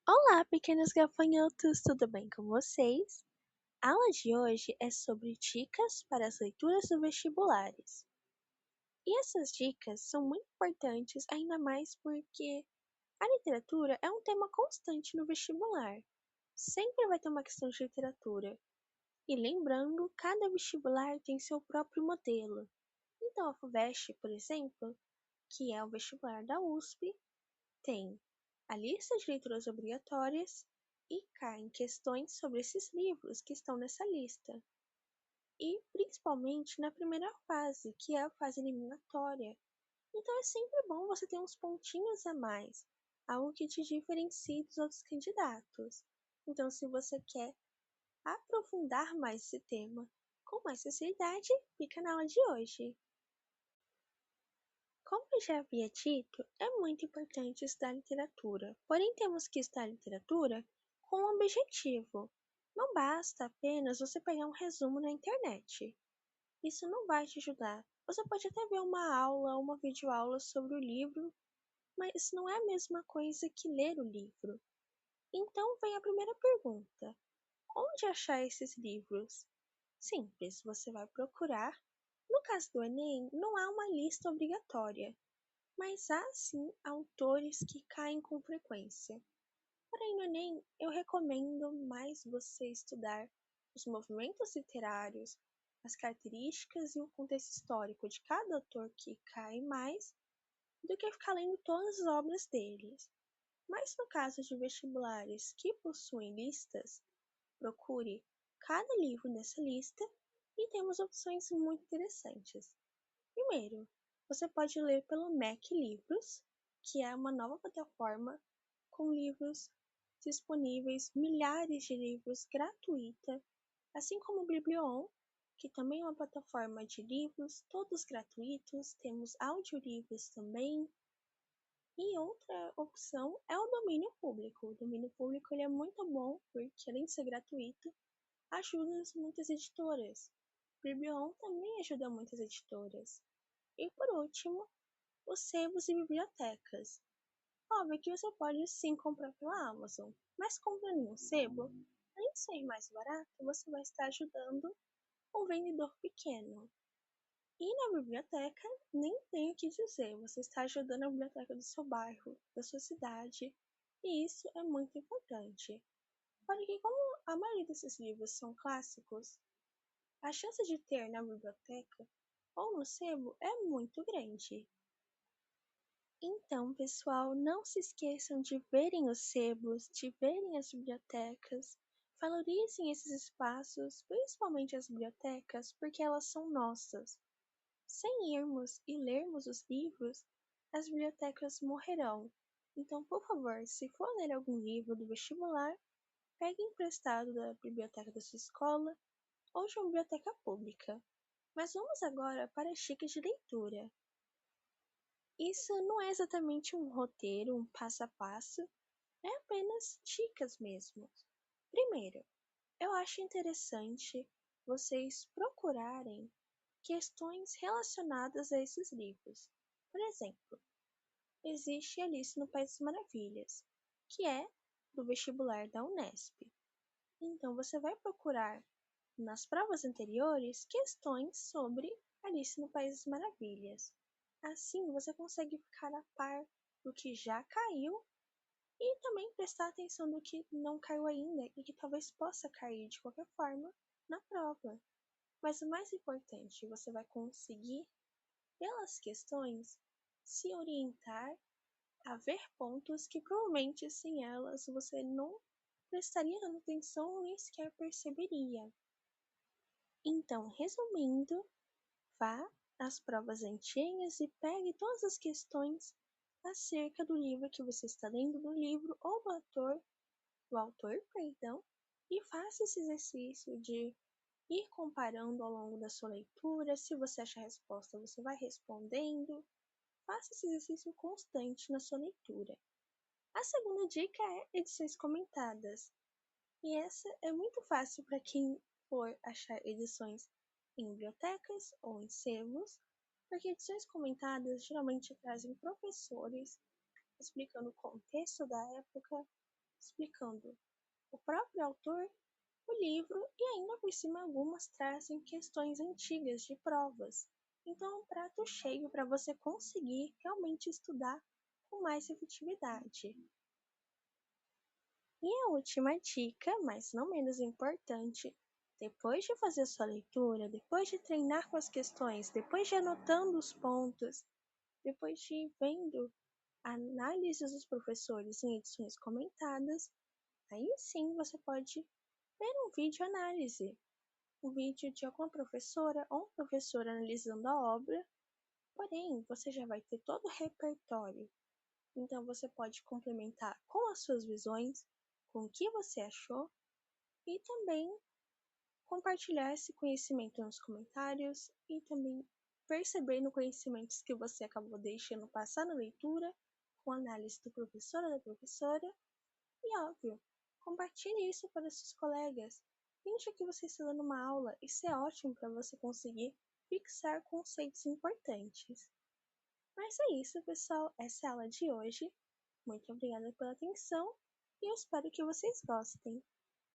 Olá, pequenos gafanhotos, tudo bem com vocês? A aula de hoje é sobre dicas para as leituras do vestibulares. E essas dicas são muito importantes, ainda mais porque a literatura é um tema constante no vestibular. Sempre vai ter uma questão de literatura. E lembrando, cada vestibular tem seu próprio modelo. Então, a FUVEST, por exemplo, que é o vestibular da USP, tem a lista de leituras obrigatórias e caem questões sobre esses livros que estão nessa lista. E principalmente na primeira fase, que é a fase eliminatória. Então é sempre bom você ter uns pontinhos a mais, algo que te diferencie dos outros candidatos. Então, se você quer aprofundar mais esse tema com mais facilidade, fica na aula de hoje. Como eu já havia dito, é muito importante estudar literatura, porém temos que estudar literatura com um objetivo. Não basta apenas você pegar um resumo na internet. Isso não vai te ajudar. Você pode até ver uma aula, uma videoaula sobre o livro, mas não é a mesma coisa que ler o livro. Então vem a primeira pergunta: onde achar esses livros? Simples, você vai procurar. No caso do Enem, não há uma lista obrigatória, mas há sim autores que caem com frequência. Porém, no Enem, eu recomendo mais você estudar os movimentos literários, as características e o contexto histórico de cada autor que cai mais, do que ficar lendo todas as obras deles. Mas no caso de vestibulares que possuem listas, procure cada livro nessa lista e temos opções muito interessantes. Primeiro, você pode ler pelo Mac Livros, que é uma nova plataforma com livros disponíveis, milhares de livros gratuita, assim como o Biblion, que também é uma plataforma de livros, todos gratuitos, temos audiolivros também. E outra opção é o domínio público. O domínio público ele é muito bom, porque além de ser gratuito, ajuda muitas editoras. O Biblion também ajuda muitas editoras. E por último, os sebos e bibliotecas. Óbvio que você pode sim comprar pela Amazon, mas comprando em um sebo, além de ser mais barato, você vai estar ajudando um vendedor pequeno. E na biblioteca, nem tenho o que dizer, você está ajudando a biblioteca do seu bairro, da sua cidade, e isso é muito importante. Porque como a maioria desses livros são clássicos, a chance de ter na biblioteca ou no sebo é muito grande. Então, pessoal, não se esqueçam de verem os sebos, de verem as bibliotecas. Valorizem esses espaços, principalmente as bibliotecas, porque elas são nossas. Sem irmos e lermos os livros, as bibliotecas morrerão. Então, por favor, se for ler algum livro do vestibular, pegue emprestado da biblioteca da sua escola ou de uma biblioteca pública. Mas vamos agora para as dicas de leitura. Isso não é exatamente um roteiro, um passo a passo, é apenas dicas mesmo. Primeiro, eu acho interessante vocês procurarem questões relacionadas a esses livros. Por exemplo, existe Alice no País das Maravilhas, que é do vestibular da Unesp. Então você vai procurar nas provas anteriores questões sobre Alice no País das Maravilhas. Assim você consegue ficar a par do que já caiu e também prestar atenção no que não caiu ainda e que talvez possa cair de qualquer forma na prova. Mas o mais importante, você vai conseguir, pelas questões, se orientar a ver pontos que provavelmente sem elas você não prestaria tanta atenção ou nem sequer perceberia. Então, resumindo, vá às provas antigas e pegue todas as questões acerca do livro que você está lendo, do livro ou do autor, perdão, e faça esse exercício de ir comparando ao longo da sua leitura. Se você acha a resposta, você vai respondendo. Faça esse exercício constante na sua leitura. A segunda dica é edições comentadas. E essa é muito fácil para quem for achar edições em bibliotecas ou em sebos, porque edições comentadas geralmente trazem professores explicando o contexto da época, explicando o próprio autor, o livro e ainda por cima algumas trazem questões antigas de provas. Então é um prato cheio para você conseguir realmente estudar com mais efetividade. E a última dica, mas não menos importante, depois de fazer sua leitura, depois de treinar com as questões, depois de anotando os pontos, depois de ir vendo análises dos professores em edições comentadas, aí sim você pode ver um vídeo análise, um vídeo de alguma professora ou um professor analisando a obra, porém você já vai ter todo o repertório. Então você pode complementar com as suas visões, com o que você achou e também compartilhar esse conhecimento nos comentários e também perceber no conhecimentos que você acabou deixando passar na leitura, com análise do professor ou da professora, e óbvio, compartilhe isso para seus colegas. Finja que você está dando uma aula, isso é ótimo para você conseguir fixar conceitos importantes. Mas é isso, pessoal, essa é a aula de hoje. Muito obrigada pela atenção e eu espero que vocês gostem.